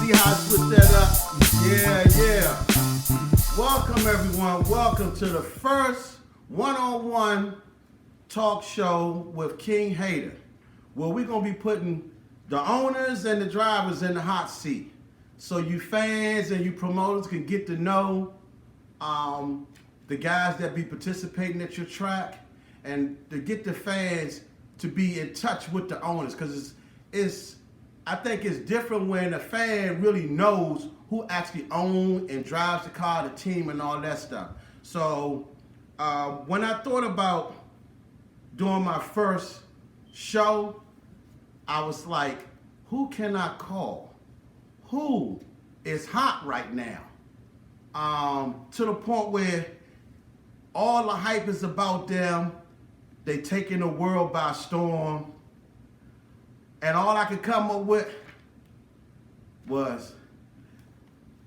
See how I switch that up? Yeah. Welcome everyone. Welcome to the first one-on-one talk show with King Hater, where we're gonna be putting the owners and the drivers in the hot seat, so you fans and you promoters can get to know the guys that be participating at your track, and to get the fans to be in touch with the owners, because I think it's different when a fan really knows who actually owns and drives the car, the team, and all that stuff. So when I thought about doing my first show, I was like, who can I call? Who is hot right now? To the point where all the hype is about them. They taking the world by storm. And all I could come up with was,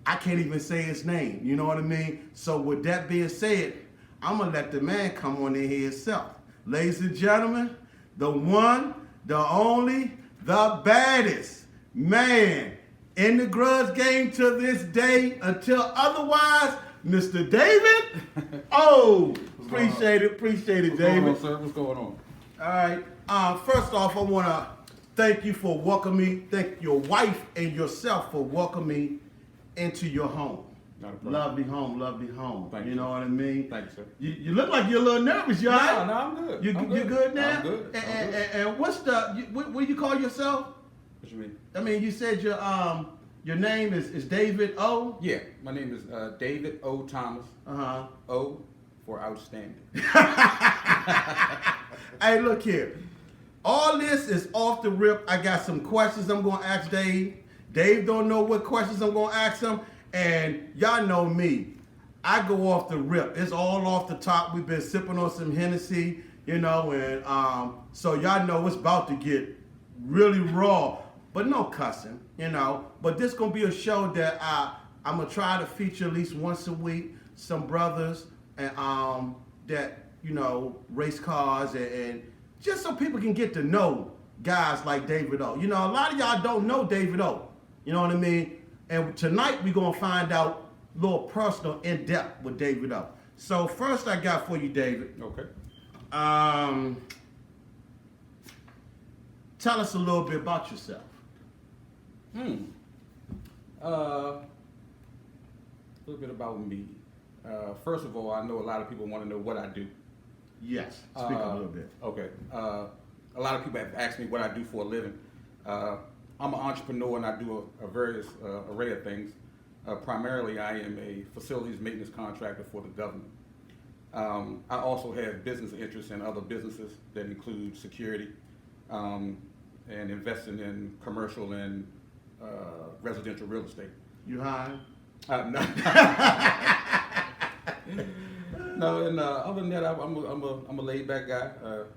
I can't even say his name, you know what I mean? So with that being said, I'm gonna let the man come on in here himself. Ladies and gentlemen, the one, the only, the baddest man in the grudge game to this day until otherwise, Mr. David. Oh, appreciate it, David. What's going on, sir? What's going on? All right. First off, I want to thank you for welcoming me. Thank your wife and yourself for welcoming me into your home. Not a problem. Lovely home. Thank you you. know what I mean? Thank you, sir. You look like you're a little nervous. You all right? No, I'm good. You good now? I'm good. And what's what do you call yourself? What you mean? I mean, you said your name is David O. Yeah, my name is David O. Thomas. O for outstanding. Hey, look here. All this is off the rip. I got some questions I'm gonna ask Dave. Dave don't know what questions I'm gonna ask him, and y'all know me. I go off the rip. It's all off the top. We've been sipping on some Hennessy, and so y'all know it's about to get really raw, but no cussing, But this gonna be a show that I'm gonna try to feature at least once a week. Some brothers and that race cars and just so people can get to know guys like David O. A lot of y'all don't know David O. You know what I mean? And tonight we're gonna find out a little personal, in depth with David O. So first I got for you, David. Okay. Tell us a little bit about yourself. A little bit about me. First of all, I know a lot of people want to know what I do. Yes, speak a little bit. Okay. A lot of people have asked me what I do for a living. I'm an entrepreneur and I do a various array of things. Primarily, I am a facilities maintenance contractor for the government. I also have business interests in other businesses that include security and investing in commercial and residential real estate. You high? No. No, and other than that, I'm a laid back guy.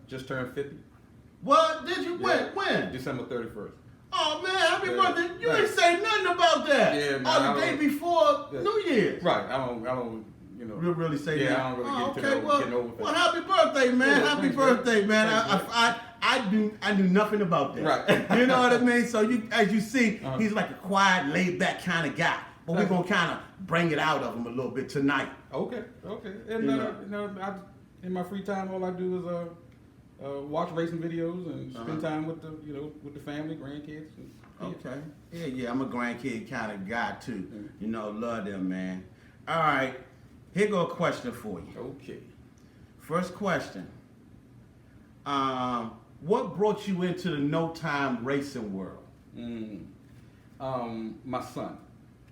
Just turned 50. What did you when? December 31st. Oh man, happy birthday! You Right. ain't say nothing about that. Yeah, man, the day before New Year's. Right. I don't. We'll really say that. Yeah, I don't really get over well, happy birthday, man! Yeah, happy thanks, birthday, man! Thanks, I knew nothing about that. Right. You know what I mean? So as you see, he's like a quiet, laid back kind of guy. But we're gonna kind of bring it out of him a little bit tonight. Okay. And in my free time, all I do is watch racing videos and spend time with the family, grandkids. Okay. Yeah. I'm a grandkid kind of guy too. Love them, man. All right. Here go a question for you. Okay. First question. What brought you into the no-time racing world? My son.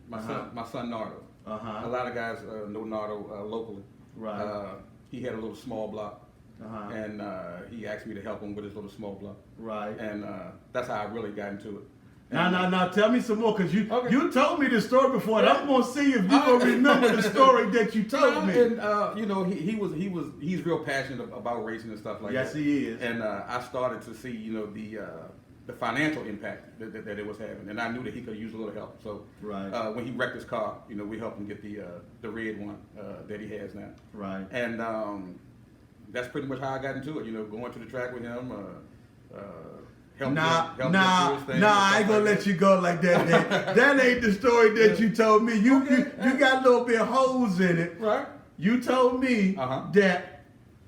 My son Nardo. A lot of guys know Nardo locally. Right. He had a little small block. And he asked me to help him with his little small block. Right. And that's how I really got into it. Now, tell me some more, because you told me this story before, and Right. I'm gonna see if you gonna remember the story that you told me. And he's real passionate about racing and stuff like that. Yes, he is. And I started to see the financial impact that it was having, and I knew that he could use a little help. So right. When he wrecked his car, we helped him get the red one that he has now. Right. And that's pretty much how I got into it. Going to the track with him. help Nah, him do his thing. I ain't gonna let you go like that. That ain't the story that you told me. You got a little bit of holes in it. Right. You told me Uh-huh. that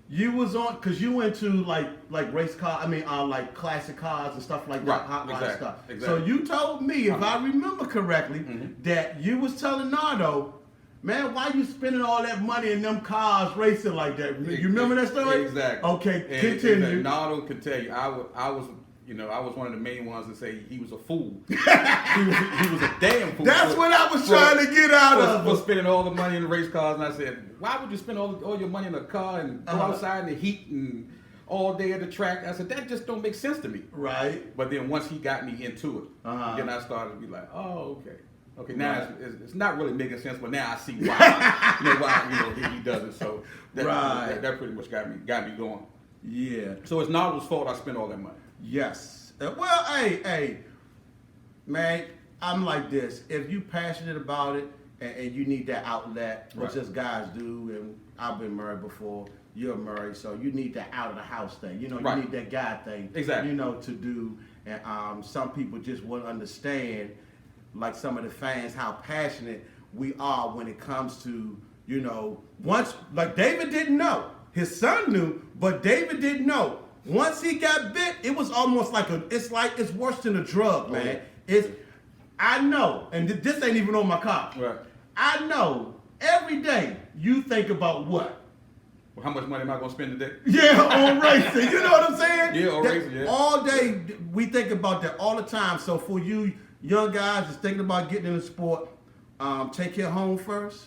you was on, cause you went to like race car. I mean, like classic cars and stuff like that, Right, hot rod exactly, stuff. exactly. So you told me, if Uh-huh. I remember correctly, that you was telling Nardo, man, why you spending all that money in them cars racing like that? You remember that story? Exactly. Okay, And continue. Nardo could tell you, I was one of the main ones to say he was a fool. he was a damn fool. That's what I was trying to get out of for him. spending all the money in the race cars. And I said, why would you spend all your money in a car and go outside in the heat and all day at the track? I said, that just don't make sense to me. Right. But then once he got me into it, then I started to be like, oh, okay. Okay, now it's not really making sense, but now I see why. He does it. So that pretty much got me going. Yeah. So it's Nardo's fault I spent all that money. Yes. Well, hey, man, I'm like this. If you passionate about it and you need that outlet, which us guys do, and I've been married before, you're married, so you need that out of the house thing. You need that guy thing. Exactly. To do. And some people just won't understand, like some of the fans, how passionate we are when it comes to, once, like David didn't know. His son knew, but David didn't know. Once he got bit, it was almost like it's worse than a drug, man. I know, and this ain't even on my car. Right. I know every day you think about what? Well, how much money am I going to spend today? Yeah, on racing. You know what I'm saying? Yeah, on racing, yeah. All day, we think about that all the time. So for you young guys that's thinking about getting in the sport, take your home first.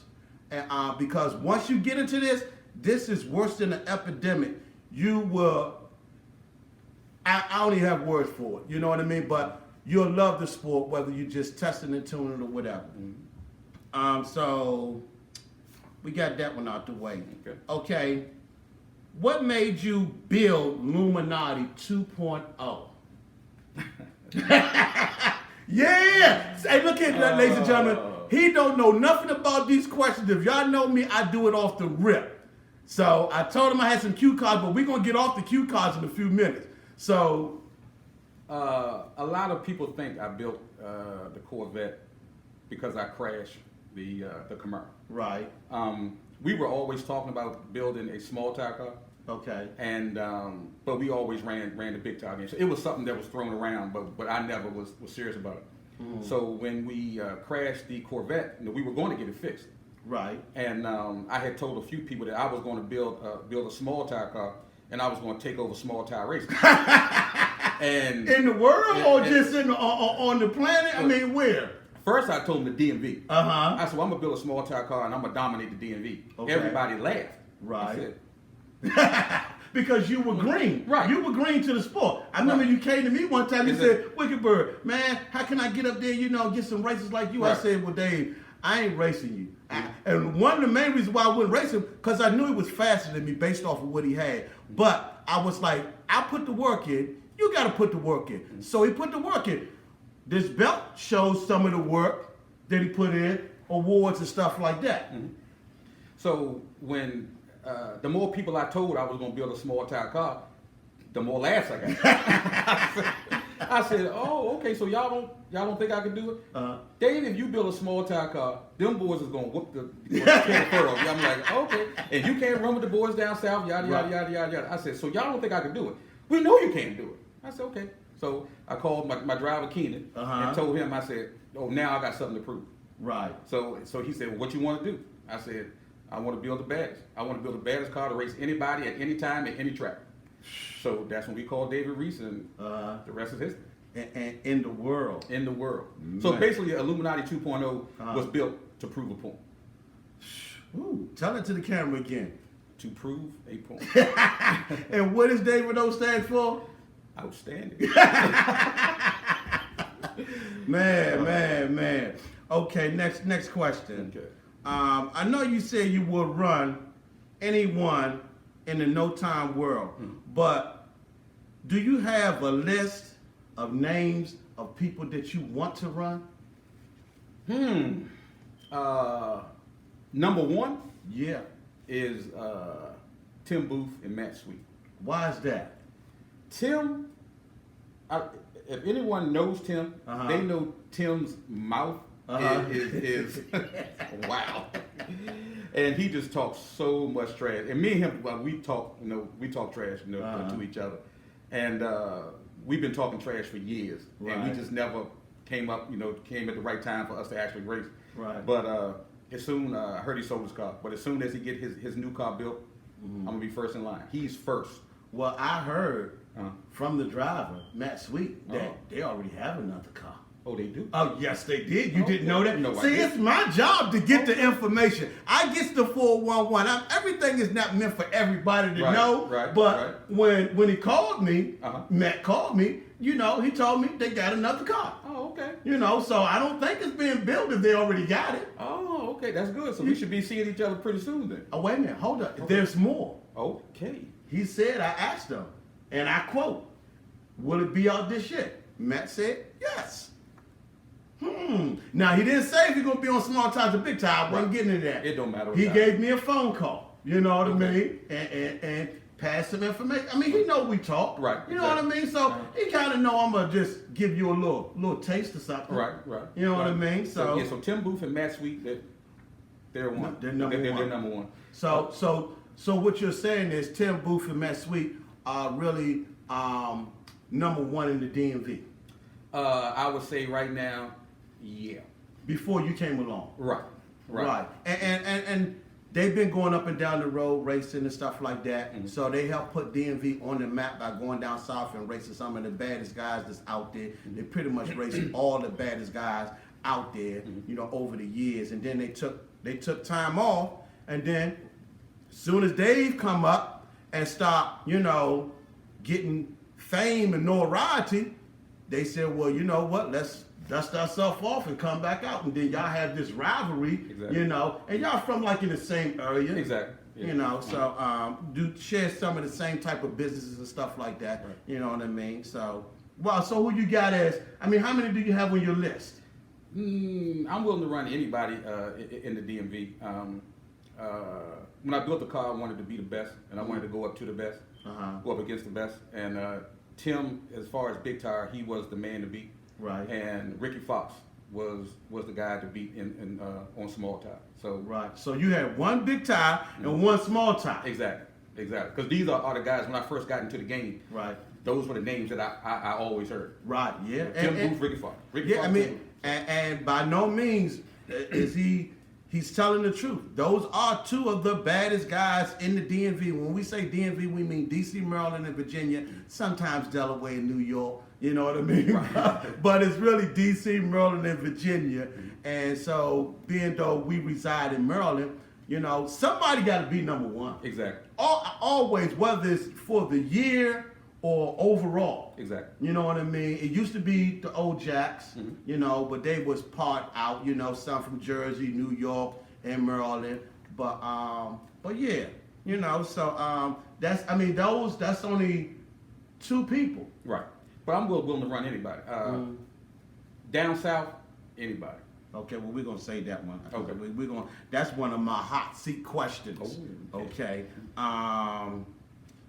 And because once you get into this is worse than an epidemic. You will, I don't even have words for it. You know what I mean? But you'll love the sport, whether you're just testing and tuning or whatever. So we got that one out the way. Okay. What made you build Illuminati 2.0? Yeah. Hey, look at that, ladies and gentlemen. He don't know nothing about these questions. If y'all know me, I do it off the rip. So I told him I had some cue cards, but we're going to get off the cue cards in a few minutes. So. A lot of people think I built the Corvette because I crashed the Camaro. Right. We were always talking about building a small tire car. Okay. And but we always ran the big tire game. So it was something that was thrown around, but I never was serious about it. So when we crashed the Corvette, we were going to get it fixed. Right. And I had told a few people that I was going to build a small tire car, and I was going to take over small tire racing. And in the world or just on the planet? I mean, where? First, I told them the DMV. Uh-huh. I said, well, I'm going to build a small tire car, and I'm going to dominate the DMV. Okay. Everybody laughed. Right. Because you were green. Right. You were green to the sport. I remember you came to me one time, you said, Wicked Bird, man, how can I get up there, get some races like you? Right. I said, well, Dave, I ain't racing you. And one of the main reasons why I wouldn't race him, because I knew he was faster than me based off of what he had. But I was like, I put the work in. You got to put the work in. So he put the work in. This belt shows some of the work that he put in, awards and stuff like that. So when the more people I told I was going to build a small tire car, the more laughs I got. I said, "Oh, okay. So y'all don't think I can do it? Dave, if you build a small tire car, them boys is gonna whoop the can fur off." I'm like, "Okay." And you can't run with the boys down south, yada yada yada yada yada. I said, "So y'all don't think I can do it? We know you can't do it." I said, "Okay." So I called my driver Keenan and told him. I said, "Oh, now I got something to prove." Right. So he said, "Well, what you want to do?" I said, "I want to build the baddest. I want to build the baddest car to race anybody at any time at any track." So that's when we called David Reese, and the rest is history. And in the world. In the world. Man. So basically, Illuminati 2.0 was built to prove a point. Ooh, tell it to the camera again. To prove a point. And what does David O stand for? Outstanding. Man. Okay, next question. Okay. I know you said you would run anyone in the no time world, but do you have a list of names of people that you want to run? Number one, Yeah. is Tim Booth and Matt Sweet. Why is that? Tim if anyone knows Tim, they know Tim's mouth is wow, and he just talks so much trash. And me and him, well, we talk trash, to each other, and we've been talking trash for years, and we just never came at the right time for us to actually race. Right. But as soon I heard he sold his car, but as soon as he get his new car built, I'm gonna be first in line. He's first. Well, I heard from the driver, Matt Sweet, that they already have another car. Oh, they do? Oh, yes, they did. You didn't know that? No, See, it's my job to get the information. I get the 411. Everything is not meant for everybody to know. But when he called me, Matt called me, he told me they got another car. Oh, okay. So I don't think it's being built if they already got it. Oh, okay. That's good. So we should be seeing each other pretty soon then. Oh, wait a minute. Hold up. Okay. There's more. Okay. He said, I asked him, and I quote, will it be out this year? Matt said, yes. Now, he didn't say if he's going to be on Small Ties or Big Tie. I wasn't getting into that. It don't matter. He gave me a phone call, you know what I mean? And passed some information. I mean, he know we talk. Right. You know what I mean? So he kind of know I'm going to just give you a little taste of something. Right. You know what I mean? So Tim Booth and Matt Sweet, they're one. They're number one. They're number one. So what you're saying is Tim Booth and Matt Sweet are really number one in the DMV. I would say right now, yeah. Before you came along. Right. And they've been going up and down the road racing and stuff like that. Mm-hmm. So they helped put DMV on the map by going down south and racing some of the baddest guys that's out there. Mm-hmm. They pretty much raced all the baddest guys out there, over the years. And then they took time off, and then as soon as Dave come up and start, getting fame and notoriety, they said, well, you know what, let's dust ourselves off and come back out, and then y'all have this rivalry, and y'all from like in the same area, so do share some of the same type of businesses and stuff like that, you know what I mean? So who you got how many do you have on your list? I'm willing to run anybody in the DMV. When I built the car, I wanted to be the best, and I wanted to go up to the best, go up against the best, and Tim, as far as Big Tire, he was the man to beat. Right. And Ricky Fox was the guy to beat in on Small Tire. So you had one Big Tire and one Small Tire. Exactly. Because these are the guys when I first got into the game. Right. Those were the names that I always heard. Right. Yeah. Tim Booth, Ricky Fox. And by no means is he's telling the truth. Those are two of the baddest guys in the DMV. When we say DMV, we mean DC, Maryland, and Virginia, sometimes Delaware and New York. You know what I mean? Right. But it's really DC, Maryland, and Virginia. And so, being though we reside in Maryland, somebody got to be number one. Exactly. Always, whether it's for the year or overall. Exactly. You know what I mean? It used to be the old Jacks, but they was part out, some from Jersey, New York, and Maryland. But yeah, so that's only two people. Right. But I'm willing to run anybody. Down south, anybody. Okay, well, we're going to say that one. Okay. That's one of my hot seat questions. Oh, okay.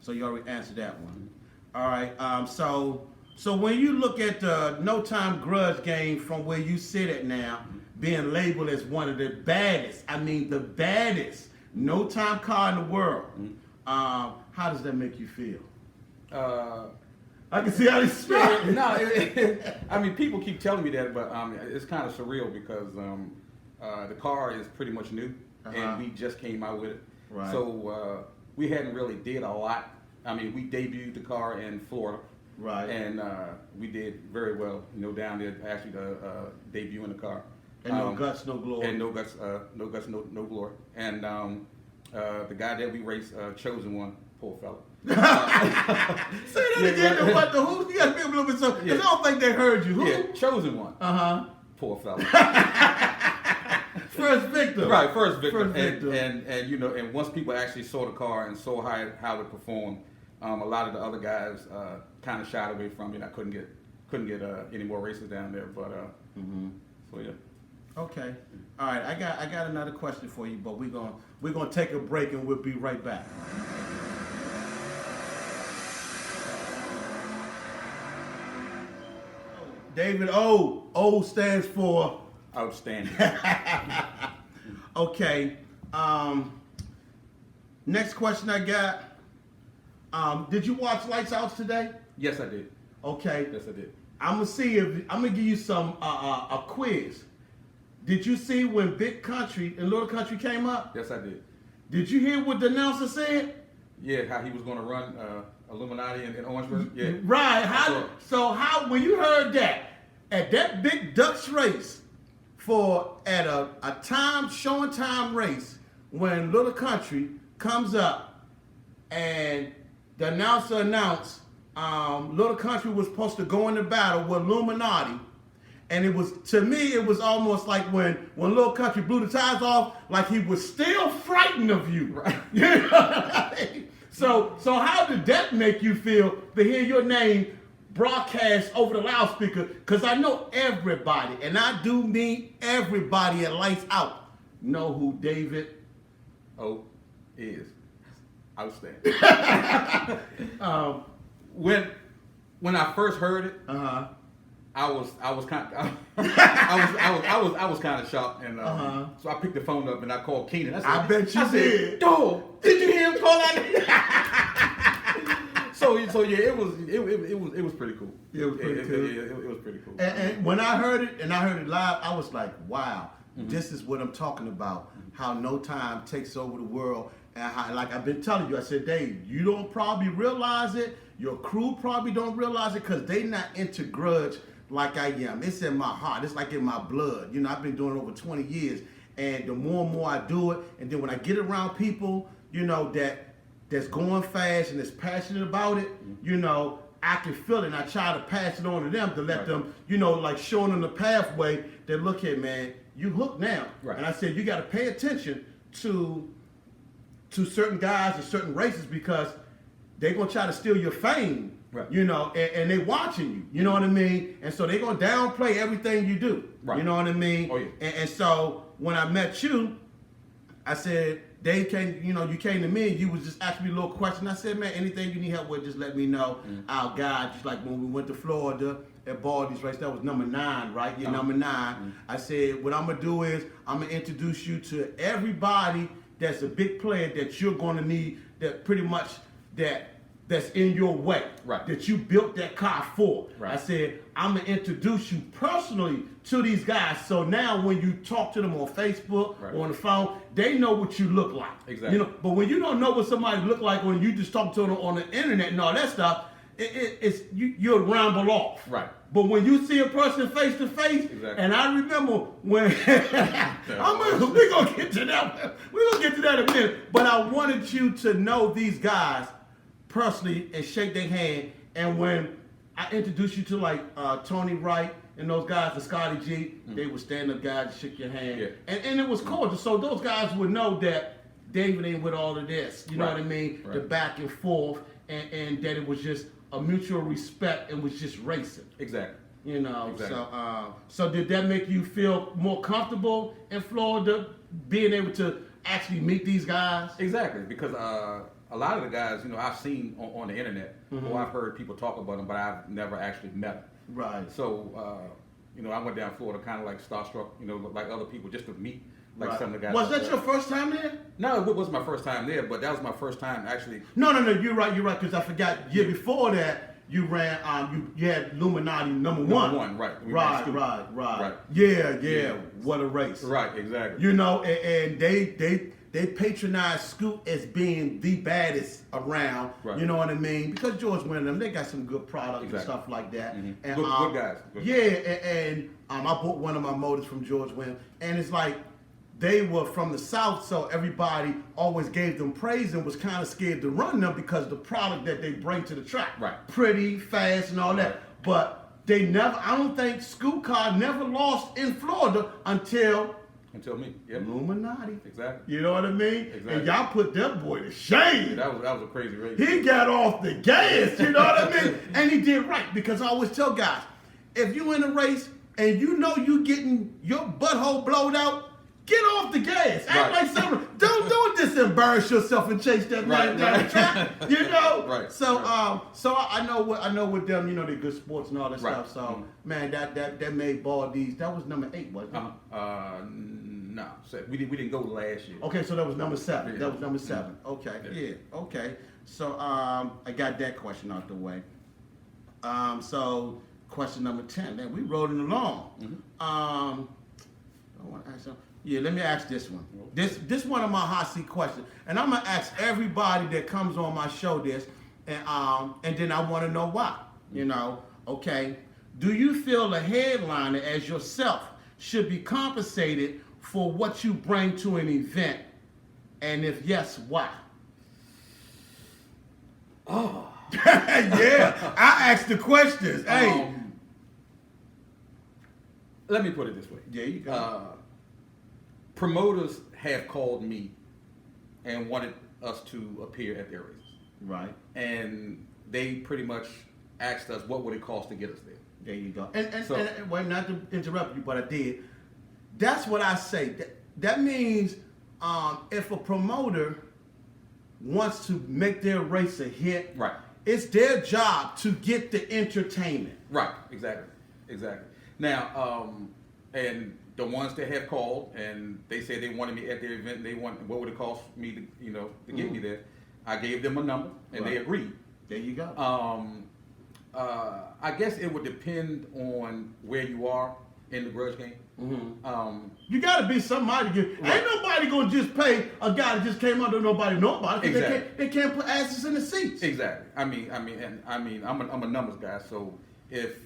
So you already answered that one. All right. So when you look at the No Time Grudge game from where you sit at now, being labeled as one of the baddest, the baddest No Time car in the world, how does that make you feel? I can see how they smell. No, people keep telling me that, but it's kind of surreal because the car is pretty much new, and we just came out with it. Right. So we hadn't really did a lot. We debuted the car in Florida. Right. And we did very well, down there actually debuting the car. And no guts, no glory. And no guts, no glory. And the guy that we raced, Chosen One, poor fella. Say that again. What the who? You got to be a little bit because I don't think they heard you. Who? Yeah, Chosen One. Poor fella. First victim. Right, first victim. And once people actually saw the car and saw how it performed, a lot of the other guys kind of shied away from it. I couldn't get any more races down there, but so yeah. Okay. All right. I got another question for you, but we're gonna take a break and we'll be right back. David O. O stands for outstanding. Okay. Next question I got. Did you watch Lights Out today? Yes, I did. Okay. Yes, I did. I'm gonna give you some a quiz. Did you see when Big Country and Little Country came up? Yes, I did. Did you hear what the announcer said? Yeah, how he was going to run Illuminati in Orangeburg. Yeah. Right. Sure. When you heard that at that big Dutch race at a showing time race, when Little Country comes up and the announcer announced Little Country was supposed to go into battle with Illuminati. And it was, to me, it was almost like when Little Country blew the tires off, like he was still frightened of you. Right. You know what I mean? So how did that make you feel to hear your name broadcast over the loudspeaker? Because I know everybody, and I do mean everybody at Lights Out, know who David O is. Outstanding. When I first heard it, I was kind of shocked, and so I picked the phone up and I called Keenan. I bet you did. Dog, did you hear him call that? so yeah, it was pretty cool. It was pretty cool. It was pretty cool. And when I heard it, live, I was like, wow, this is what I'm talking about. How no time takes over the world. And how, like I've been telling you, I said, Dave, you don't probably realize it. Your crew probably don't realize it because they not into grudge like I am. It's in my heart. It's like in my blood. You know, I've been doing it over 20 years. And the more and more I do it, and then when I get around people, you know, that's going fast and is passionate about it, you know, I can feel it, and I try to pass it on to them to let them, you know, like showing them the pathway that, look here, man, you hooked now. Right. And I said, you got to pay attention to certain guys and certain races because they're going to try to steal your fame. Right. You know, and they watching you, you know what I mean? And so they're going to downplay everything you do, right. You know what I mean? Oh, yeah. And so when I met you, I said, Dave came, you know, you came to me and you was just asking me a little question. I said, man, anything you need help with, just let me know. I'll guide. Just like when we went to Florida at Baldy's race, that was number 9, right? You're number 9. I said, what I'm going to do is I'm going to introduce you to everybody that's a big player that you're going to need, that pretty much that's in your way, right. That you built that car for. Right. I said, I'm going to introduce you personally to these guys. So now when you talk to them on Facebook or on the phone, they know what you look like. Exactly. You know, but when you don't know what somebody look like when you just talk to them on the internet and all that stuff, you'll ramble off. Right. But when you see a person face to face, and I remember when we're gonna get to that. We're gonna get to that in a minute. But I wanted you to know these guys personally and shake their hand. And when I introduced you to like Tony Wright and those guys, and Scotty G, they were stand-up guys, shook your hand, and it was cordial. So those guys would know that David ain't with all of this. You know what I mean? Right. The back and forth, and that it was just a mutual respect and was just racing. Exactly. You know, so did that make you feel more comfortable in Florida, being able to actually meet these guys? Exactly, because a lot of the guys, you know, I've seen on the internet, or I've heard people talk about them, but I've never actually met them. Right. So, you know, I went down Florida kind of like starstruck, you know, like other people, just to meet like some of the guys. Was that your first time there? No, it wasn't my first time there, but that was my first time actually. No, you're right, because I forgot, year before that, you ran, you had Illuminati number one. Right. Right. Yeah, what a race. Right, exactly. You know, and they patronize Scoot as being the baddest around. Right. You know what I mean? Because George Wyndham, they got some good products and stuff like that. And, good guys. And I bought one of my motors from George Wyndham, and it's like they were from the South, so everybody always gave them praise and was kind of scared to run them because of the product that they bring to the track. Right. Pretty, fast, and all that. But they never, I don't think Scoot Car never lost in Florida until me. Yep. Illuminati. Exactly. You know what I mean? Exactly. And y'all put that boy to shame. Yeah, that was a crazy race. He got off the gas, you know what I mean? And he did right, because I always tell guys, if you in a race and you know you getting your butthole blowed out, get off the gas. Act like something. Don't just embarrass yourself and chase that man down the track, you know. Right. So so I know with them, you know, they're good sports and all that Right. stuff. So man, that made Baldies. That was number 8, wasn't it? No, so we didn't go last year. Okay, so that was number 7. Yeah. That was number 7. Okay, yeah. Okay. So I got that question out the way. So question number 10. Man, we rolling along. I want to ask something. Yeah, let me ask this one. This one of my hot seat questions, and I'm gonna ask everybody that comes on my show this, and then I want to know why. You know, okay? Do you feel a headliner as yourself should be compensated for what you bring to an event, and if yes, why? Oh, Yeah, I asked the questions. Hey, let me put it this way. there you go. Promoters have called me and wanted us to appear at their races. Right. And they pretty much asked us what would it cost to get us there. There you go. And So- wait, not to interrupt you, but I did. That's what I say. That means if a promoter wants to make their race a hit, Right. it's their job to get the entertainment. Right, exactly. Now, and the ones that have called and they said they wanted me at their event, and they want what would it cost me to, to get me there. I gave them a number and they Right. agreed. There you go. I guess it would depend on where you are in the grudge game. You got to be somebody. Ain't nobody gonna just pay a guy that just came under nobody. 'Cause Exactly. they can't put asses in the seats. Exactly. I'm a numbers guy, so if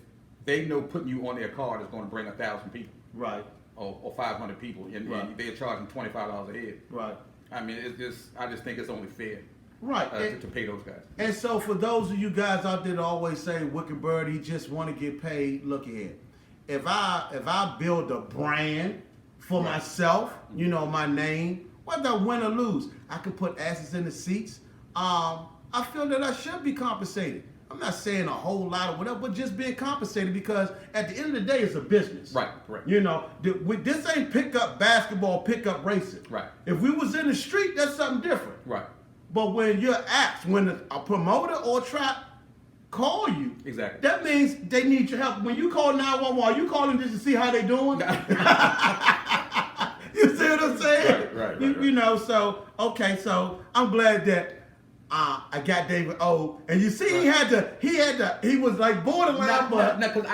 they know putting you on their card is going to bring 1,000 people, Right. or 500 people, and Right. they're charging $25 a head. Right. I mean, I just think it's only fair Right. to pay those guys. And so for those of you guys out there that always say Wicked Bird, he just want to get paid, look ahead. If I build a brand for myself, you know, my name, whether I win or lose, I can put asses in the seats. I feel that I should be compensated. I'm not saying a whole lot or whatever, but just being compensated because at the end of the day, it's a business. Right, correct. You know, this ain't pickup basketball, pickup racing. Right. If we was in the street, that's something different. Right. But when you're asked, when a promoter or a trap call you, Exactly. that means they need your help. When you call 911, are you calling just to see how they doing? You see what I'm saying? Right. You know, so, okay, so I'm glad that I got David O. And you see, he was like borderline, but. No, because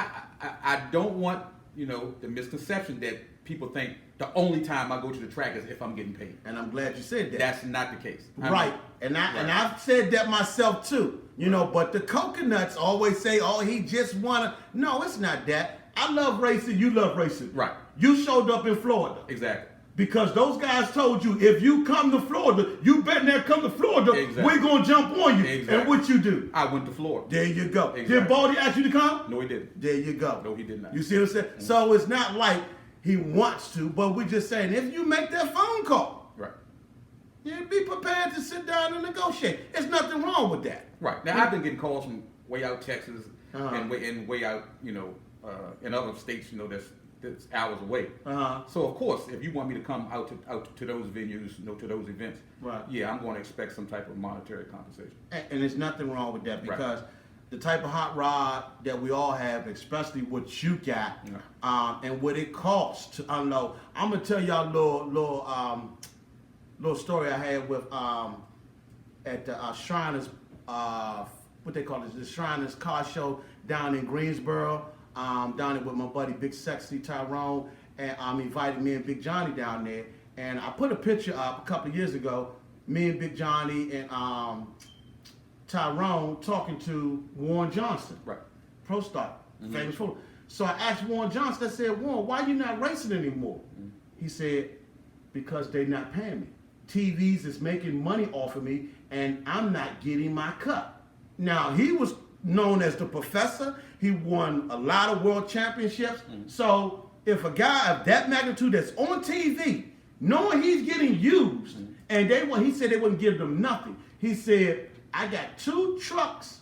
I don't want, the misconception that people think the only time I go to the track is if I'm getting paid. And I'm glad you said that. That's not the case. Right. And I've said that myself too. You know, but the coconuts always say, oh, he just wanna. No, it's not that. I love racing, you love racing. Right. You showed up in Florida. Exactly. Because those guys told you, if you come to Florida, you better not come to Florida. Exactly. We're gonna jump on you. Exactly. And what you do? I went to Florida. There you go. Exactly. Did Baldy ask you to come? No, he didn't. There you go. No, he did not. You see what I'm saying? So it's not like he wants to, but we're just saying if you make that phone call, Right. you be prepared to sit down and negotiate. There's nothing wrong with that. Right. Now, I've been getting calls from way out Texas Uh-huh. and way out, in other states, that's hours away. Uh-huh. So, of course, if you want me to come out to those venues, to those events, Right. yeah, I'm going to expect some type of monetary compensation. And there's nothing wrong with that Right. because the type of hot rod that we all have, especially what you got, and what it costs to unload. I'm gonna tell y'all a little story I had with at the Shriners, what they call it, the Shriners car show down in Greensboro. Down there with my buddy Big Sexy Tyrone, and invited me and Big Johnny down there. And I put a picture up a couple of years ago, me and Big Johnny and Tyrone talking to Warren Johnson, Right. Pro Star, famous football. So I asked Warren Johnson, I said, Warren, why you not racing anymore? He said, because they not paying me. TVs is making money off of me, and I'm not getting my cut. Now, he was known as the professor. He won a lot of world championships. So if a guy of that magnitude that's on TV, knowing he's getting used, and he said they wouldn't give them nothing. He said, I got 2 trucks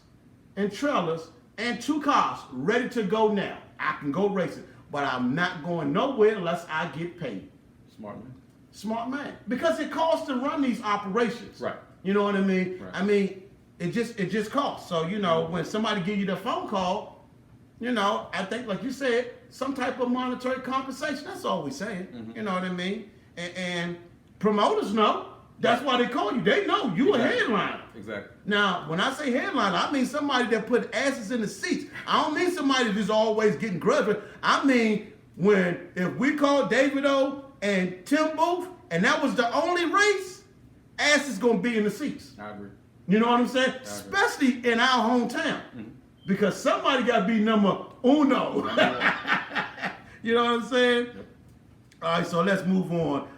and trailers and 2 cars ready to go now. I can go racing, but I'm not going nowhere unless I get paid. Smart man. Smart man. Because it costs to run these operations. Right. You know what I mean? Right. I mean, it just costs. So, you know, when somebody give you the phone call, you know, I think, like you said, some type of monetary compensation. That's all we saying. Mm-hmm. You know what I mean? And promoters know. That's why they call you. They know you a headliner. Exactly. Now, when I say headliner, I mean somebody that put asses in the seats. I don't mean somebody that's always getting grudged. I mean if we call David O and Tim Booth, and that was the only race, ass is gonna be in the seats. I agree. You know what I'm saying? Especially in our hometown. Mm-hmm. Because somebody gotta be number uno. You know what I'm saying? Yep. All right, so let's move on.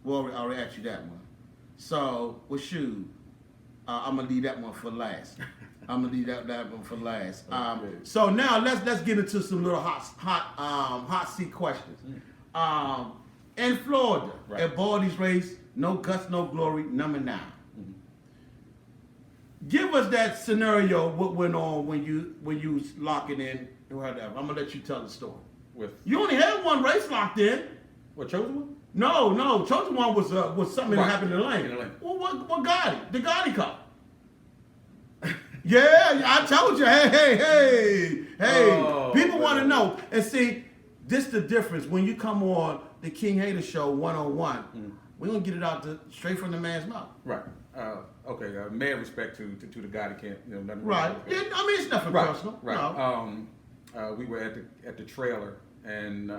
Well, I already asked you that one. So, with shoe, I'm gonna leave that one for last. I'm gonna leave that one for last. Okay. So now let's get into some little hot seat questions. In Florida, right. at Baldy's race, no guts, no glory, number 9. Mm-hmm. Give us that scenario. What went on when you was locking in? Whatever. I'm gonna let you tell the story. You only had one race locked in. What, chosen one? No. Chosen one was something that happened in the lane. Well, what got it? The Gotti Cup. Yeah, I told you. Hey. Oh, people want to know. And see, this the difference. When you come on the King Hater Show one-on-one, we're going to get it out straight from the man's mouth. Right. Okay. Mad respect to the guy that can't, nothing. Right. Yeah, I mean, it's nothing personal. Right. No. We were at the trailer, and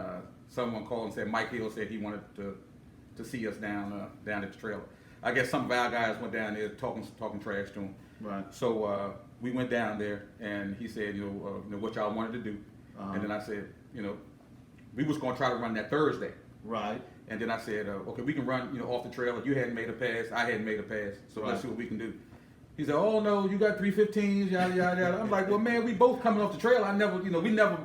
someone called and said Mike Hill said he wanted to see us down at the trailer. I guess some of our guys went down there talking trash to him. Right. So we went down there, and he said, what y'all wanted to do, and then I said, we was gonna try to run that Thursday. Right. And then I said, okay, we can run, off the trailer. You hadn't made a pass, I hadn't made a pass, so let's see what we can do. He said, oh no, you got 315s, yada yada yada. I'm like, well, man, we both coming off the trail. I never, we never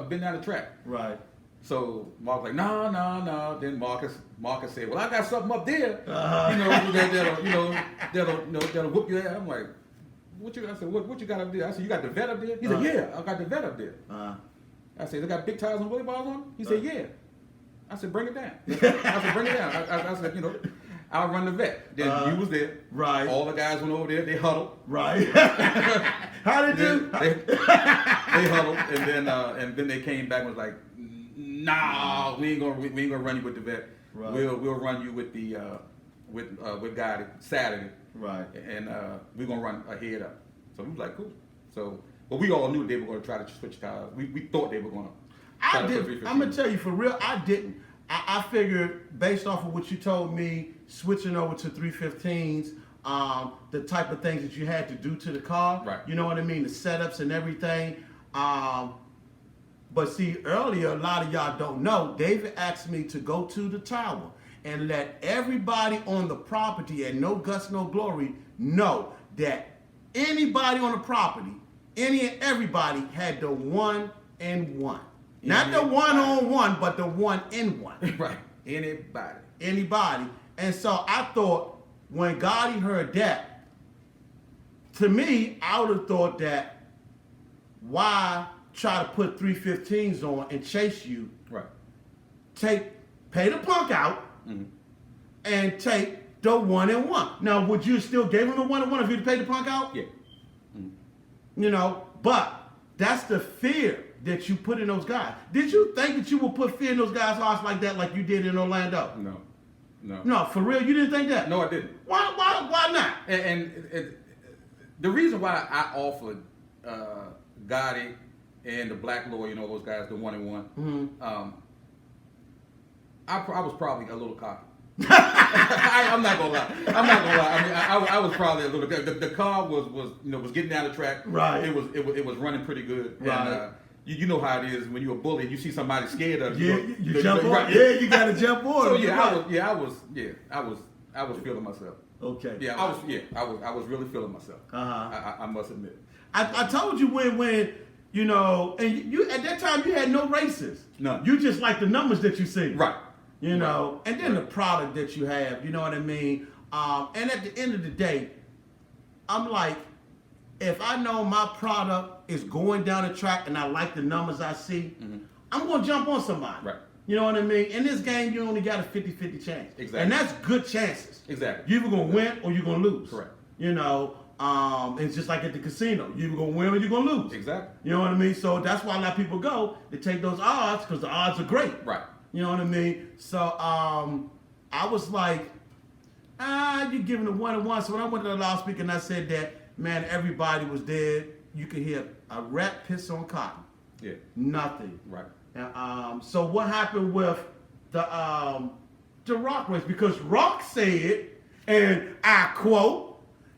been down the track. Right. So Mark was like, no. Then Marcus said, well, I got something up there, that'll whoop your ass. I'm like, I said, what you got up there? I said, you got the vet up there? He said, yeah, I got the vet up there. I said, they got big tires and wheelie bars on them? He said, yeah. I said, bring it down. I said, I'll run the vet. Then you was there. Right. All the guys went over there. They huddled. Right. How did you? They huddled, and then they came back and was like, nah, we ain't gonna run you with the vet. Right. We'll run you with the with Gotti Saturday. Right. And we're gonna run a head up. So we was like, cool. So, but we all knew they were gonna try to switch tires. We thought they were gonna. I did. I'm gonna tell you for real. I didn't. I figured based off of what you told me, switching over to 315s, the type of things that you had to do to the car. Right. You know what I mean? The setups and everything. But see, earlier, a lot of y'all don't know, David asked me to go to the tower and let everybody on the property at No Guts, No Glory know that anybody on the property, any and everybody had the 1-in-1. Not the 1-on-1, but the 1-in-1. Right. Anybody. And so I thought when Gotti heard that, to me, I would have thought that why try to put 315s on and chase you? Right. Pay the punk out, and take the 1-in-1. Now, would you still give him the 1-in-1 if you'd paid the punk out? Yeah. But that's the fear that you put in those guys. Did you think that you would put fear in those guys' hearts like that, like you did in Orlando? No. No, for real, you didn't think that? No, I didn't. Why not? And the reason why I offered Gotti and the Black Lord, those guys, the 1-in-1, I was probably a little cocky. I'm not gonna lie. I mean, I was probably a little. The car was getting down the track. Right. It was running pretty good. Right. And, you know how it is when you're a bully and you see somebody scared of you. You jump on. Right. Yeah, you gotta jump on. So I was feeling myself. Okay. Yeah, I was really feeling myself. I must admit. I told you when and you at that time you had no races. None. You just like the numbers that you see. Right. And then the product that you have, you know what I mean? And at the end of the day, I'm like, if I know my product is going down the track and I like the numbers I see, I'm going to jump on somebody. Right. You know what I mean? In this game, you only got a 50-50 chance. Exactly. And that's good chances. Exactly. You're either going to win or you're going to lose. Correct. You know, it's just like at the casino. You're either going to win or you're going to lose. Exactly. You know what I mean? So that's why a lot of people go. They take those odds because the odds are great. Right. You know what I mean? So I was like, you're giving it 1-1. So when I went to the loudspeaker and I said that, man, everybody was dead. You could hear a rat piss on cotton. Yeah. Nothing. Right. And, so what happened with the Rock race? Because Rock said, and I quote,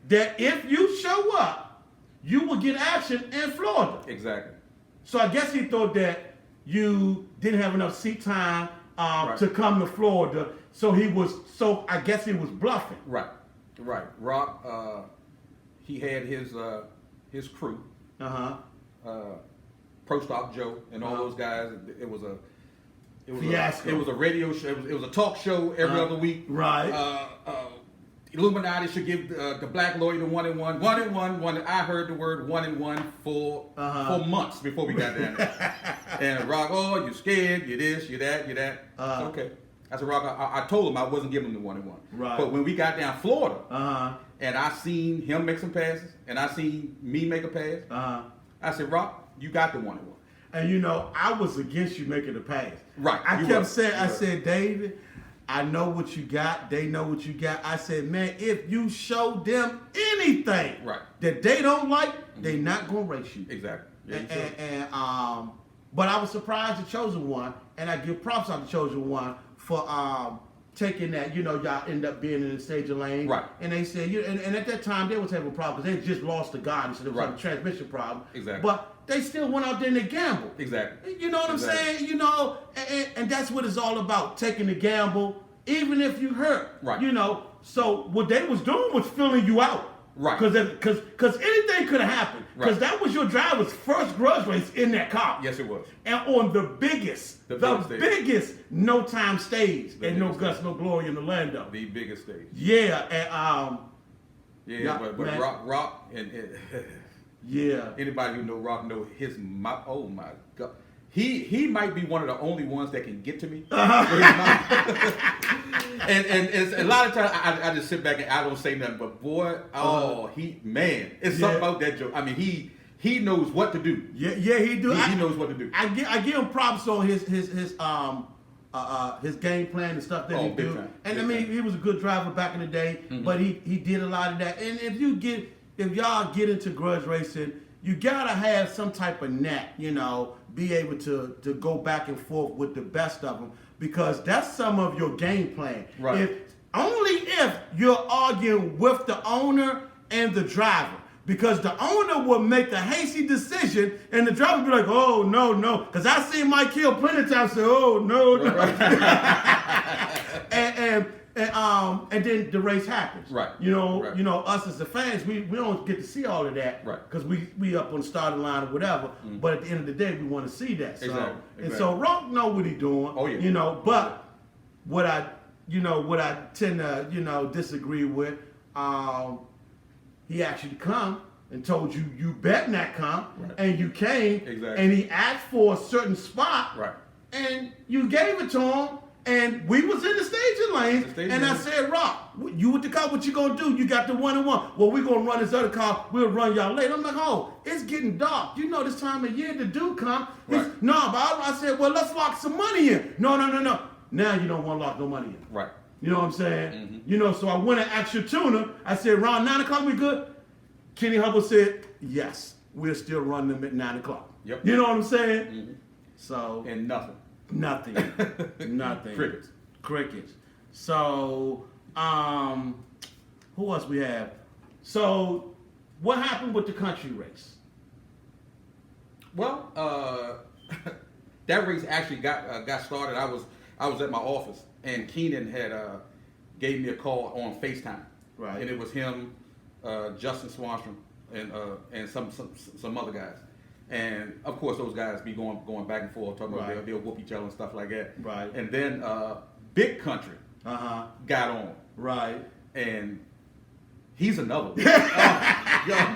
that if you show up, you will get action in Florida. Exactly. So I guess he thought that you didn't have enough seat time Right. to come to Florida. So I guess he was bluffing. Right. Right. Rock, he had his crew. Uh-huh. Pro Stop Joe and all Uh-huh. those guys. It was Fiasco. it was a radio show. It was a talk show every other week. Right. Illuminati should give the black lawyer the 1-1. 1-1. I heard the word 1-1 for months before we got down there. And Rock, oh, you scared? You this, you that, you that. Okay. I said, Rock, I told him I wasn't giving him the 1-1. Right. But when we got down Florida, Uh-huh. and I seen him make some passes, and I seen me make a pass, Uh-huh. I said, Rock, you got the 1-1. And you know, I was against you making the pass. Right. I You kept were. saying, You I were. said, David, I know what you got. They know what you got. I said, man, if you show them anything Right. that they don't like, they're not gonna race you. Exactly. Yeah, you And but I was surprised the Chosen One, and I give props out to Chosen One for taking that. You know, y'all end up being in the staging lane. Right. And they said, and at that time they was having a problem because they just lost the guy, so there was Right. a transmission problem. Exactly. But they still went out there and they gambled. Exactly. You know what Exactly. I'm saying? You know, and that's what it's all about, taking the gamble, even if you hurt. Right. You know, so what they was doing was filling you out. Right. Because anything could have happened. Because Right. that was your driver's first grudge race in that car. Yes, it was. And on the biggest, The the biggest no time stage, The and no biggest guts, stage. no glory in Orlando. The biggest stage. Yeah, and Yeah, but man. Rock and yeah. anybody who know Rock know oh my God. He might be one of the only ones that can get to me. and it's, a lot of times I just sit back and I don't say nothing. But boy, it's something about that joke. I mean, he knows what to do. Yeah, he do. He knows what to do. I give him props on his game plan and stuff that he Big do. time. And Big I mean, time. he was a good driver back in the day, but he did a lot of that. And if y'all get into grudge racing, you gotta have some type of knack, you know, be able to go back and forth with the best of them, because that's some of your game plan. Right. Only if you're arguing with the owner and the driver. Because the owner will make a hasty decision and the driver will be like, oh, no. Because I seen Mike Hill plenty of times say, oh, no. And then the race happens. Right. You know, Right. Us as the fans, we don't get to see all of that. Right. Because we up on the starting line or whatever. But at the end of the day, we want to see that. So, Exactly. And so Rock know what he's doing. Oh, yeah. You know, but what I tend to, disagree with, he actually come and told you better not come, Right. and you came, Exactly. and he asked for a certain spot, Right. and you gave it to him, and we was in the staging lanes, and I said, Rock, you with the car, what you gonna do? You got the 1-1. Well, we gonna run this other car, we'll run y'all late. I'm like, oh, it's getting dark. You know this time of year the dude come. Right. No, but I said, well, let's lock some money in. No. Now you don't want to lock no money in. Right. You know what I'm saying? So I went and asked your tuner. I said, around 9 o'clock, we good? Kenny Hubble said, yes, we're still running them at 9 o'clock. Yep. You know what I'm saying? So. And nothing. Nothing. Crickets. So, who else we have? So, what happened with the country race? Well, that race actually got started. I was at my office, and Keenan had gave me a call on FaceTime. Right. And it was him, Justin Swanstrom, and some other guys. And of course, those guys be going back and forth, talking about Right. they'll whoop each other and stuff like that. Right. And then Big Country Uh-huh. got on, Right. and He's another one. Yeah,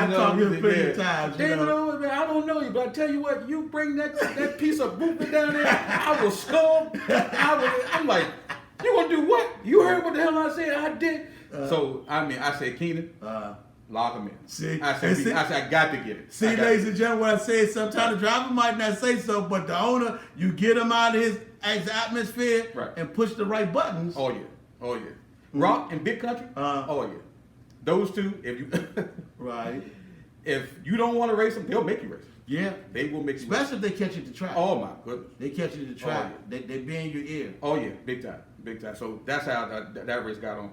I talked to him plenty of times. David Owens, man, I don't know you, but I tell you what, you bring that piece of movement down there, I will score. I'm like, you gonna do what? You heard what the hell I said? I did. So I said, Keenan, lock him in. See, I said, I got to get it. See, ladies and gentlemen, what I said, sometimes the driver might not say so, but the owner, you get him out of his atmosphere and push the right buttons. Oh yeah. Rock and Big Country. Oh yeah. Those two, if you right, if you don't want to race them, they'll make you race them. Yeah, they will make you. Especially if they catch you at the track. Oh my goodness, they catch you at the track. Oh, yeah. They be in your ear. Oh yeah, big time. So that's how that race got on.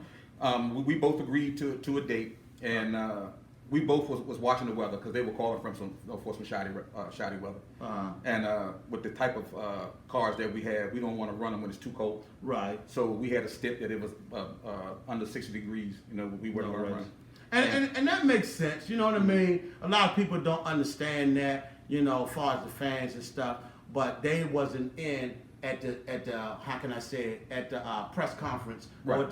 We both agreed to a date, and we both was watching the weather because they were calling from some shoddy weather. And with the type of cars that we have, we don't want to run them when it's too cold. Right. So we had a stip that it was under 60 degrees. You know, we weren't going to run. And that makes sense. You know what I mean? A lot of people don't understand that. You know, as far as the fans and stuff, but they wasn't in at the how can I say it, at the press conference or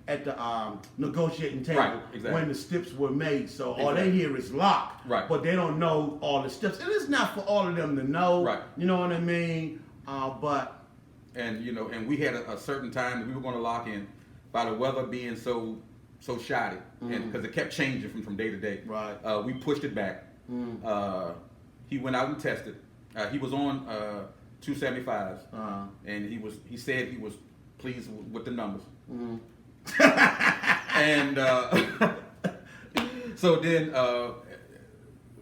at the negotiating table when the steps were made. So all they hear is lock, but they don't know all the steps, and it's not for all of them to know. Right. You know what I mean? And you know, and we had a certain time that we were going to lock in by the weather being so shoddy, and because it kept changing from day to day. Right. We pushed it back. He went out and tested. He was on 275s, and he said he was pleased with the numbers. And so then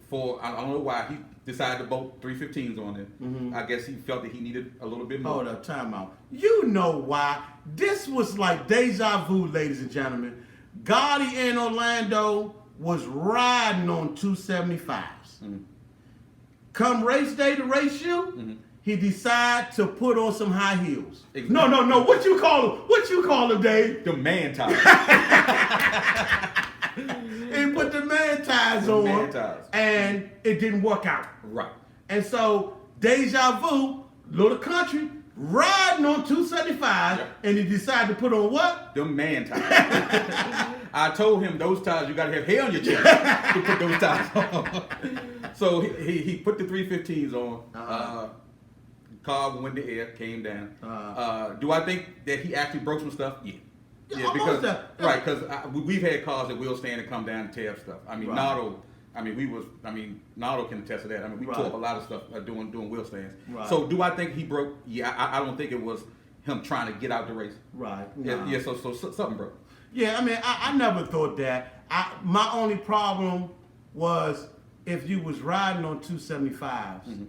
for I don't know why he decided to bolt 315s on it. I guess he felt that he needed a little bit more. Hold up, time out. You know why? This was like deja vu, ladies and gentlemen. Gotti in Orlando was riding on 275s. Come race day to race you, he decided to put on some high heels. Exactly. No. What you call them? What you call them, Dave? The man ties. He put the man ties on, and it didn't work out. Right. And so, deja vu, little country, riding on 275, and he decided to put on what? The man ties. I told him those ties, you got to have hair on your chest to put those ties on. So he put the 315s on. Car went in the air, came down. Do I think that he actually broke some stuff? Yeah. Yeah, because we've had cars that will stand and come down and tear stuff. I mean, Nardo. Nardo can attest to that. I mean, we tore up a lot of stuff doing wheel stands. Right. So do I think he broke? Yeah, I don't think it was him trying to get out the race. Right. Yeah. So something broke. Yeah, I mean, I never thought that. My only problem was if you was riding on 275s,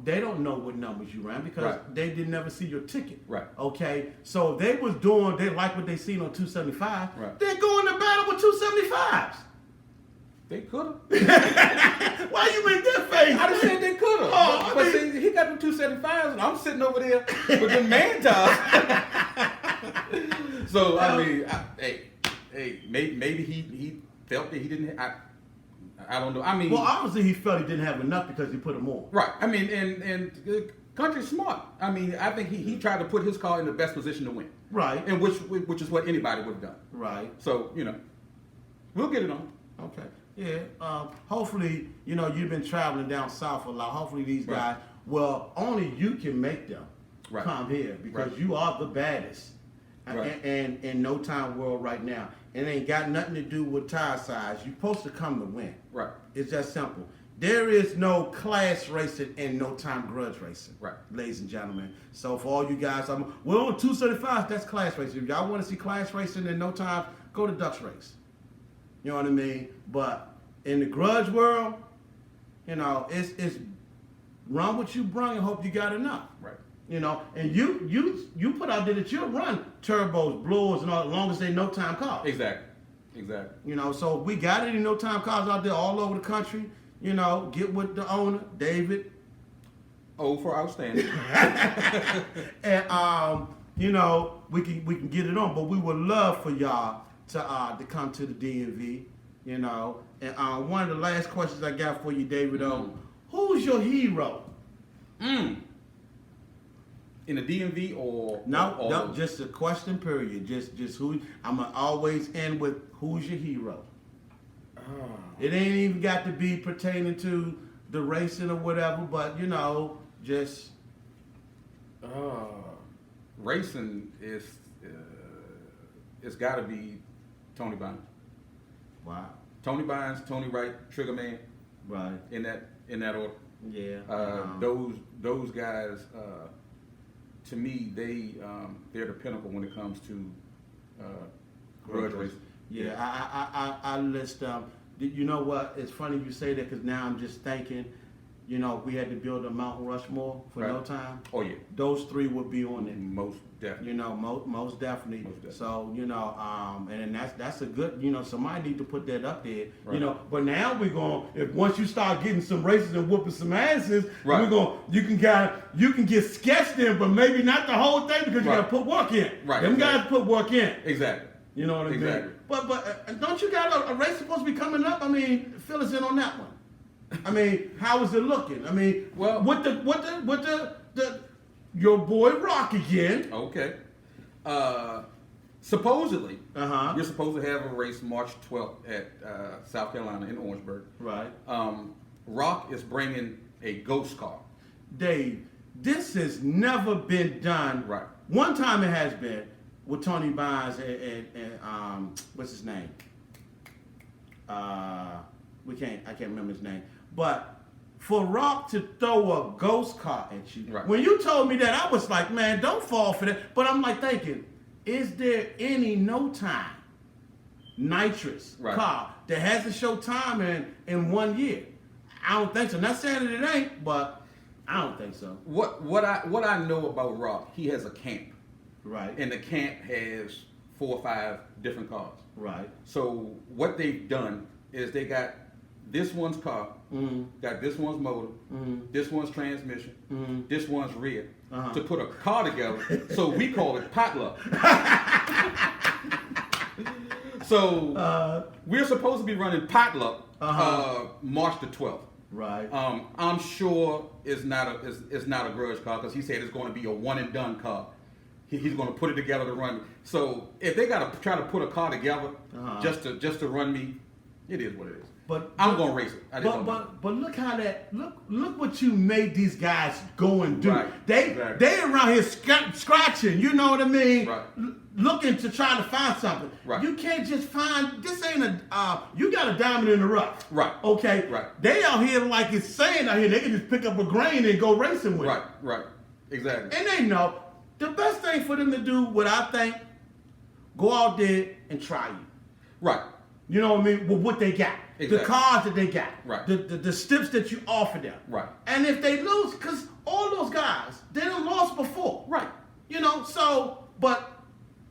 they don't know what numbers you ran because they didn't never see your ticket. Right. Okay. So if they was doing, they like what they seen on 275. Right. They're going to battle with 275s. They could have. Why you make that face? I just said they could have. But see, he got them 275s, and I'm sitting over there with the man ties. So I mean, maybe he felt that he didn't. I don't know. I mean, well, obviously he felt he didn't have enough because he put them on. Right. I mean, and Country's smart. I mean, I think he tried to put his car in the best position to win. Right. And which is what anybody would have done. Right. So we'll get it on. Okay. Yeah. Hopefully, you've been traveling down south a lot. Hopefully these guys. Well, only you can make them come here because you are the baddest. And in no time world right now. It ain't got nothing to do with tire size. You're supposed to come to win. Right. It's that simple. There is no class racing and no time grudge racing. Right. Ladies and gentlemen. So for all you guys, we're on 275, that's class racing. If y'all want to see class racing in no time, go to Ducks Race. You know what I mean? But in the grudge world, it's run what you brung and hope you got enough. Right. And you put out there that you'll run turbos, blowers, and all, as long as they no time cars. Exactly. So we got it in no time cars out there all over the country. Get with the owner, David. Oh, for outstanding. And we can get it on, but we would love for y'all to come to the DMV. And one of the last questions I got for you, David, who's your hero? in the DMV or No, or no, just a question period. Just who I'm gonna always end with who's your hero. It ain't even got to be pertaining to the racing or whatever, but just racing is it's got to be Tony Bynes. wow. Tony Bynes, Tony Wright, Trigger Man, Right. in that order. Yeah. Those guys, to me, they're the pinnacle when it comes to grudge racing. Yeah, I list you know what? It's funny you say that because now I'm just thinking, we had to build a Mount Rushmore for Right. no time. Oh yeah, Those three would be on it. most definitely. Most definitely. Most definitely. So, and that's a good, somebody need to put that up there. Right. But now we're going, if once you start getting some races and whooping some asses, Right. you can get sketched in, but maybe not the whole thing because you Right. got to put work in. Right, Them exactly. guys put work in. Exactly. You know what I mean? Exactly. But don't you got a race supposed to be coming up? I mean, fill us in on that one. I mean, how is it looking? I mean, Well, with the your boy Rock again. Okay. Supposedly, Uh-huh. you're supposed to have a race March 12th at South Carolina in Orangeburg. Right. Rock is bringing a ghost car. Dave, this has never been done. Right. One time it has been with Tony Bynes and what's his name? I can't remember his name. But for Rock to throw a ghost car at you, Right. when you told me that, I was like, man, don't fall for that. But I'm like thinking, is there any no time nitrous Right. car that has to show time in 1 year? I don't think so. Not saying that it ain't, but I don't think so. What I know about Rock, he has a camp, Right. and the camp has 4 or 5 different cars. Right. So what they've done is they got this one's car, Mm-hmm. got this one's motor, Mhm. this one's transmission, Mhm. this one's rear, Uh-huh. to put a car together. So we call it potluck. So we're supposed to be running potluck March the 12th. Right. I'm sure it's not a grudge car because he said it's going to be a one and done car. He's going to put it together to run. So if they got to try to put a car together just to run me, it is what it is. But I'm going to race it. But look how look what you made these guys go and do. Right. They around here scratching. You know what I mean? Right. Looking to try to find something. Right. You can't just find this ain't you got a diamond in the rough. Right. Okay. Right. They out here like it's saying out here they can just pick up a grain and go racing with it. Right. Exactly. And they know the best thing for them to do, what I think, go out there and try you. Right. You know what I mean? With what they got. Exactly. The cars that they got. Right. The steps that you offer them. Right. And if they lose, because all those guys, they done lost before. Right. So, but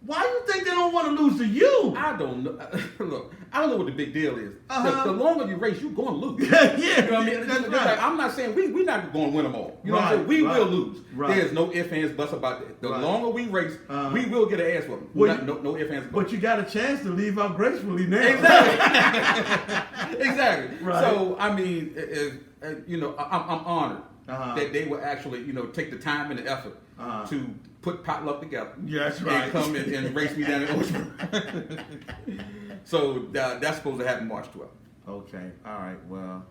why you think they don't want to lose to you? I don't know. Look, I don't know what the big deal is. Uh-huh. The longer you race, you're going to lose. Yeah, You know what I mean? that's It's right. like, I'm not saying we're not going to win them all. You know what I'm saying? Right, We right, will lose. right. There's no ifs, ands, buts about that. The Right. longer we race, Uh-huh. we will get an ass whooping. Well, No ifs, ands, buts. But you got a chance to leave out gracefully now. Exactly. Exactly. Right. So, I mean, I'm honored Uh-huh. that they will actually, take the time and the effort Uh-huh. to put potluck together. Yeah, that's right. And come and race me down in Ocean. So that's supposed to happen March 12th. Okay. All right. Well,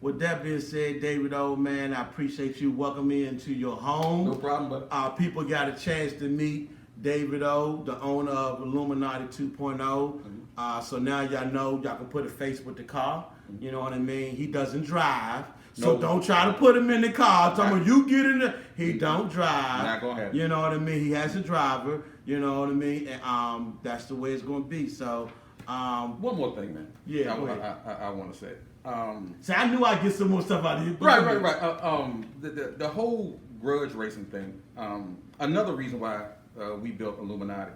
with that being said, David, old man, I appreciate you welcoming me into your home. No problem, but People got a chance to meet David O, the owner of Illuminati 2.0. So now y'all know y'all can put a face with the car. You know what I mean? He doesn't drive. So No. don't try to put him in the car. Tell him Right. you get in the. He don't drive. Not gonna happen. You know what I mean? He has a driver. You know what I mean? And that's the way it's gonna be. So one more thing, man. Yeah, go ahead. I want to say. see, I knew I'd get some more stuff out of you. Right. The whole grudge racing thing. Another reason why we built Illuminati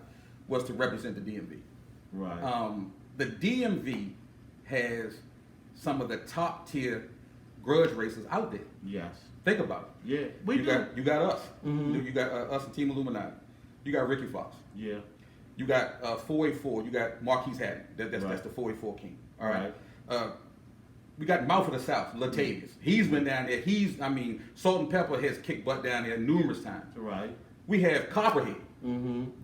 was to represent the DMV. Right. The DMV has some of the top tier grudge racers out there. Yes. Think about it. Yeah. We do. You got us. Mhm. You got us and Team Illuminati. You got Ricky Fox. Yeah. You got 484. You got Marquise Haddon. That's Right. the 484 king. All right. Right. We got Mouth of the South, Latavius. He's been down there. Salt and Pepper has kicked butt down there numerous times. Right. We have Copperhead,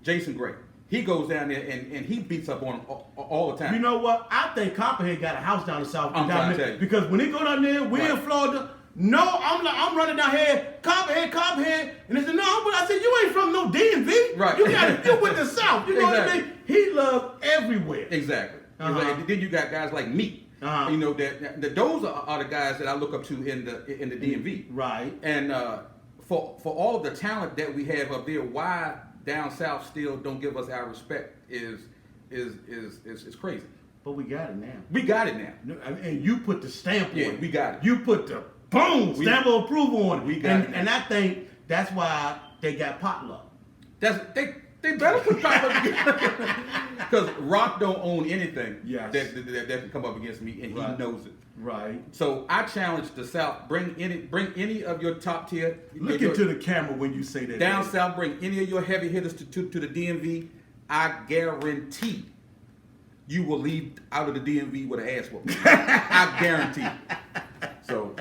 Jason Gray. He goes down there and he beats up on them all the time. You know what? I think Copperhead got a house down in South I'm down trying to there, tell you. because when he go down there, we in Florida. No, I'm running down here, Copperhead, and they said, no, but I said, you ain't from no DMV. Right. You with the South. You know what I Exactly. mean? He loved everywhere. Exactly. Uh-huh. Exactly. Then you got guys like me. Uh-huh. You know that those are the guys that I look up to in the DMV. Right. And for all of the talent that we have up there, why down south still don't give us our respect is crazy. But we got it now. We got it now. And you put the stamp on Yeah, it. we got it. You put the boom stamp of approval on it. We got it. And I think that's why they got potluck. They better put Papa together, because Rock don't own anything Yes. that can come up against me, and Right. he knows it. Right. So I challenge the South. Bring any of your top tier. Look into the camera when you say that. Down man. south, bring any of your heavy hitters to the DMV. I guarantee you will leave out of the DMV with an ass whooping. I guarantee. So,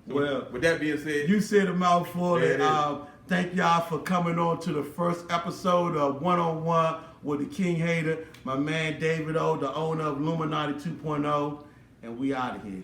Well, with that being said, you said a mouthful. There it And, is. thank y'all for coming on to the first episode of One on One with the King Hater, my man David O, the owner of Illuminati 2.0, and we out of here.